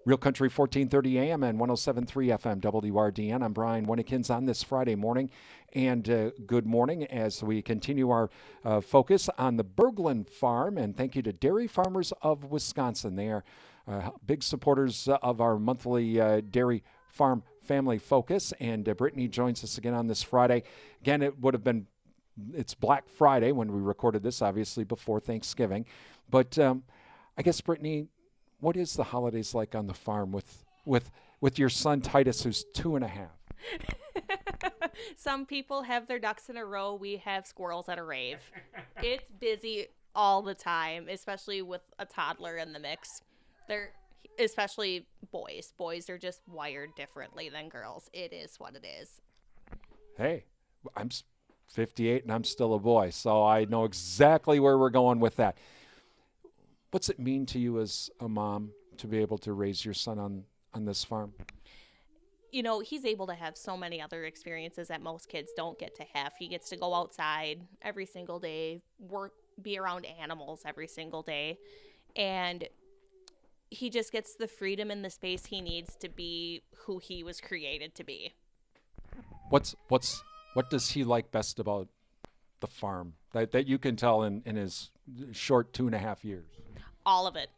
Real Country 1430 AM and 107.3 FM WRDN. I'm Brian Winnekins on this Friday morning. And good morning as we continue our focus on the Berglane Farm. And thank you to Dairy Farmers of Wisconsin. They are big supporters of our monthly dairy farm family focus. And Brittany joins us again on this Friday. Again, it's Black Friday when we recorded this, obviously before Thanksgiving. But I guess, Brittany, what is the holidays like on the farm with your son Titus, who's 2.5? Some people have their ducks in a row. We have squirrels at a rave. It's busy all the time, especially with a toddler in the mix. Especially boys. Boys are just wired differently than girls. It is what it is. Hey, I'm 58 and I'm still a boy, so I know exactly where we're going with that. What's it mean to you as a mom to be able to raise your son on this farm? You know, he's able to have so many other experiences that most kids don't get to have. He gets to go outside every single day, be around animals every single day, and he just gets the freedom and the space he needs to be who he was created to be. What does he like best about the farm that you can tell in his short 2.5 years? All of it.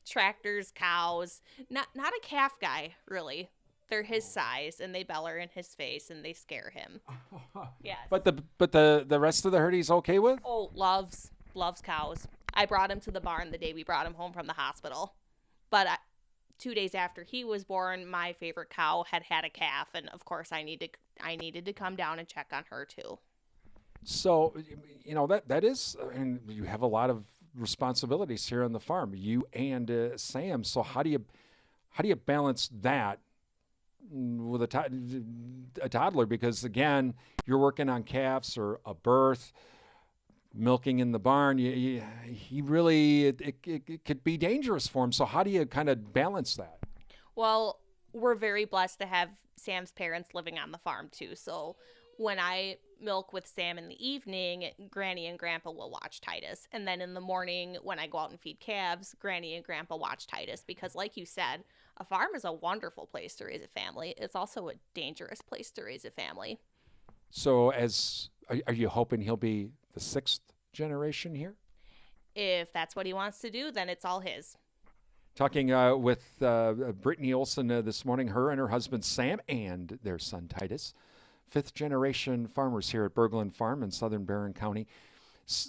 Tractors, cows. Not a calf guy, really. They're his size, and they beller in his face, and they scare him. Yes. But the rest of the herd he's okay with? Oh, loves cows. I brought him to the barn the day we brought him home from the hospital. But 2 days after he was born, my favorite cow had a calf, and of course I needed to come down and check on her too. So, you know, that is, and you have a lot of responsibilities here on the farm, you and Sam. So how do you balance that with a toddler? Because again, you're working on calves or a birth, milking in the barn. He really it could be dangerous for him. So how do you kind of balance that? Well, we're very blessed to have Sam's parents living on the farm too. So when I milk with Sam in the evening, Granny and Grandpa will watch Titus. And then in the morning, when I go out and feed calves, Granny and Grandpa watch Titus. Because like you said, a farm is a wonderful place to raise a family. It's also a dangerous place to raise a family. So are you hoping he'll be the 6th generation here? If that's what he wants to do, then it's all his. Talking with Brittany Olson this morning, her and her husband Sam and their son Titus. 5th-generation farmers here at Berglane Farm in southern Barron County.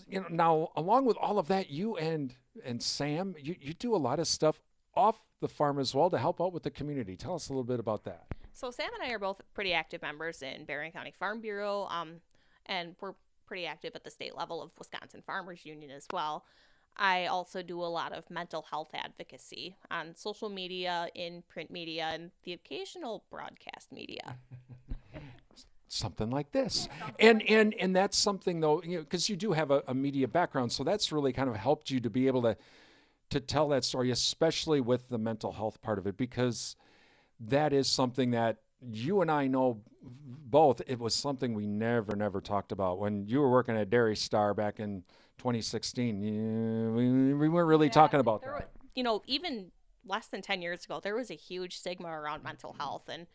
You know, now, along with all of that, you and Sam, you do a lot of stuff off the farm as well to help out with the community. Tell us a little bit about that. So Sam and I are both pretty active members in Barron County Farm Bureau, and we're pretty active at the state level of Wisconsin Farmers Union as well. I also do a lot of mental health advocacy on social media, in print media, and the occasional broadcast media. Something like this. And that's something, though, you know, because you do have a media background, so that's really kind of helped you to be able to tell that story, especially with the mental health part of it, because that is something that you and I know both. It was something we never talked about. When you were working at Dairy Star back in 2016, we weren't really talking about that. You know, even less than 10 years ago, there was a huge stigma around mental health, and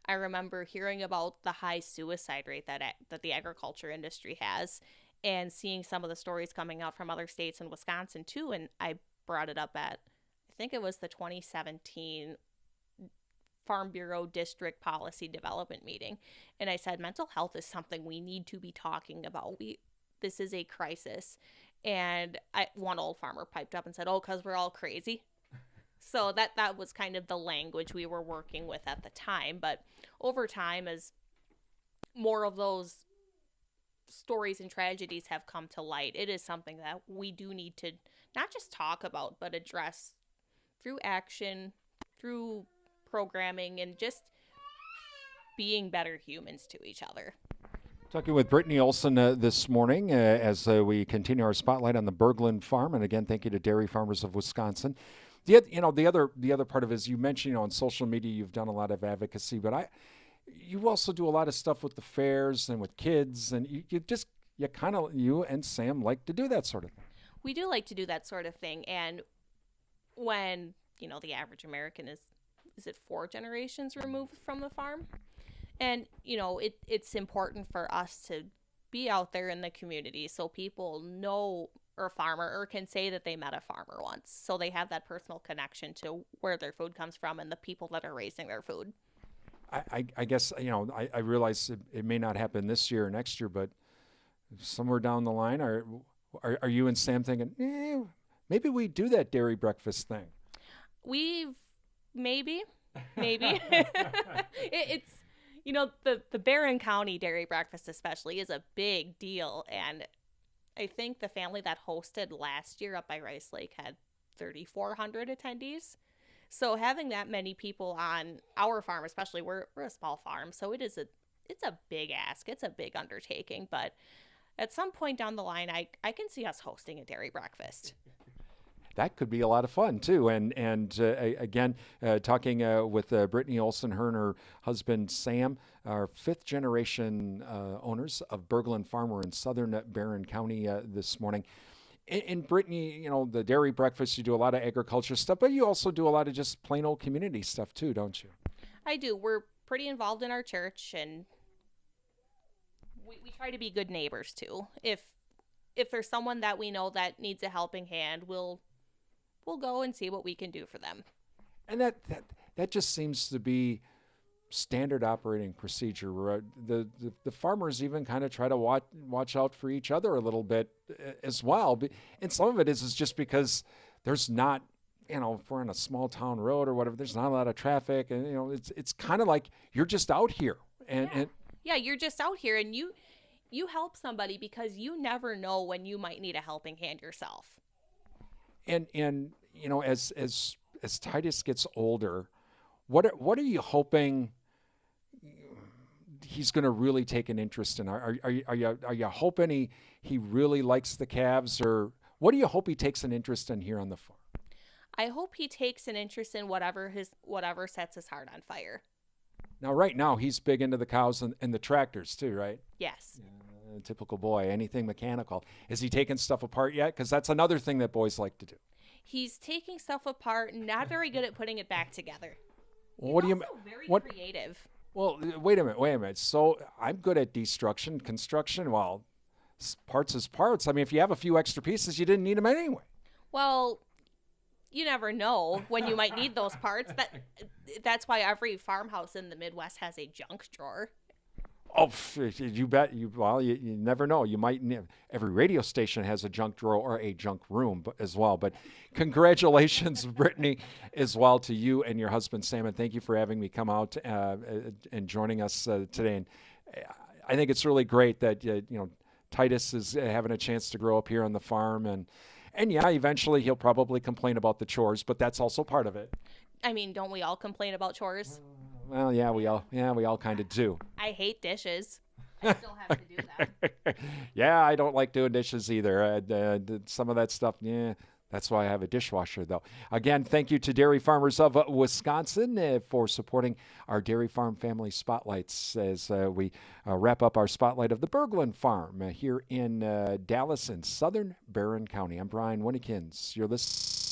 I remember hearing about the high suicide rate that the agriculture industry has, and seeing some of the stories coming out from other states and Wisconsin too. And I brought it up at, I think it was the 2017 Farm Bureau District Policy Development meeting. And I said, mental health is something we need to be talking about. This is a crisis. And one old farmer piped up and said, oh, because we're all crazy. So that was kind of the language we were working with at the time. But over time, as more of those stories and tragedies have come to light, it is something that we do need to not just talk about, but address through action, through programming, and just being better humans to each other. Talking with Brittany Olson this morning as we continue our spotlight on the Berglane Farm. And again, thank you to Dairy Farmers of Wisconsin. The other part of it is you mentioned, on social media you've done a lot of advocacy, but you also do a lot of stuff with the fairs and with kids, and you and Sam like to do that sort of thing. We do like to do that sort of thing, and when the average American is it 4 generations removed from the farm? And it's important for us to be out there in the community so people know a farmer or can say that they met a farmer once, so they have that personal connection to where their food comes from and the people that are raising their food. I guess, I realize it may not happen this year or next year, but somewhere down the line, are you and Sam thinking, maybe we do that dairy breakfast thing? We've maybe it's the Barron County dairy breakfast especially is a big deal, and I think the family that hosted last year up by Rice Lake had 3,400 attendees. So having that many people on our farm, especially we're a small farm, so it's a big ask. It's a big undertaking, but at some point down the line, I can see us hosting a dairy breakfast. That could be a lot of fun too. And again, talking with Brittany Olson, her and her husband Sam, are fifth generation owners of Berglane Farm. We're in southern Barron County this morning. And Brittany, the dairy breakfast, you do a lot of agriculture stuff, but you also do a lot of just plain old community stuff too, don't you? I do. We're pretty involved in our church, and we try to be good neighbors too. If there's someone that we know that needs a helping hand, we'll go and see what we can do for them. And that just seems to be standard operating procedure. Where the farmers even kind of try to watch out for each other a little bit as well. And some of it is just because there's not, if we're on a small town road or whatever, there's not a lot of traffic, and it's kind of like you're just out here, yeah, you're just out here, and you help somebody because you never know when you might need a helping hand yourself. and as Titus gets older, what are you hoping he's going to really take an interest in? Are you hoping he really likes the calves, or what do you hope he takes an interest in here on the farm? I hope he takes an interest in whatever sets his heart on fire. Now, right now, he's big into the cows and the tractors too, right? Yes. Typical boy, anything mechanical. Is he taking stuff apart yet? Because that's another thing that boys like to do. He's taking stuff apart, not very good at putting it back together. Well, what do you very what? creative. Well, wait a minute. So I'm good at destruction, construction. Well, parts is parts. I mean, if you have a few extra pieces, you didn't need them anyway. Well, you never know when you might need those parts. That's why every farmhouse in the Midwest has a junk drawer. Oh, you bet. You never know. You might. Every radio station has a junk drawer or a junk room as well. But congratulations, Brittany, as well to you and your husband Sam. And thank you for having me come out and joining us today. And I think it's really great that Titus is having a chance to grow up here on the farm, and yeah, eventually he'll probably complain about the chores, but that's also part of it. I mean, don't we all complain about chores? Well, yeah, we all kind of do. I hate dishes. I still have to do them. Yeah, I don't like doing dishes either. Some of that stuff, yeah. That's why I have a dishwasher, though. Again, thank you to Dairy Farmers of Wisconsin for supporting our Dairy Farm Family Spotlights as we wrap up our spotlight of the Berglane Farm here in Dallas in southern Barron County. I'm Brian Winnekins. You're listening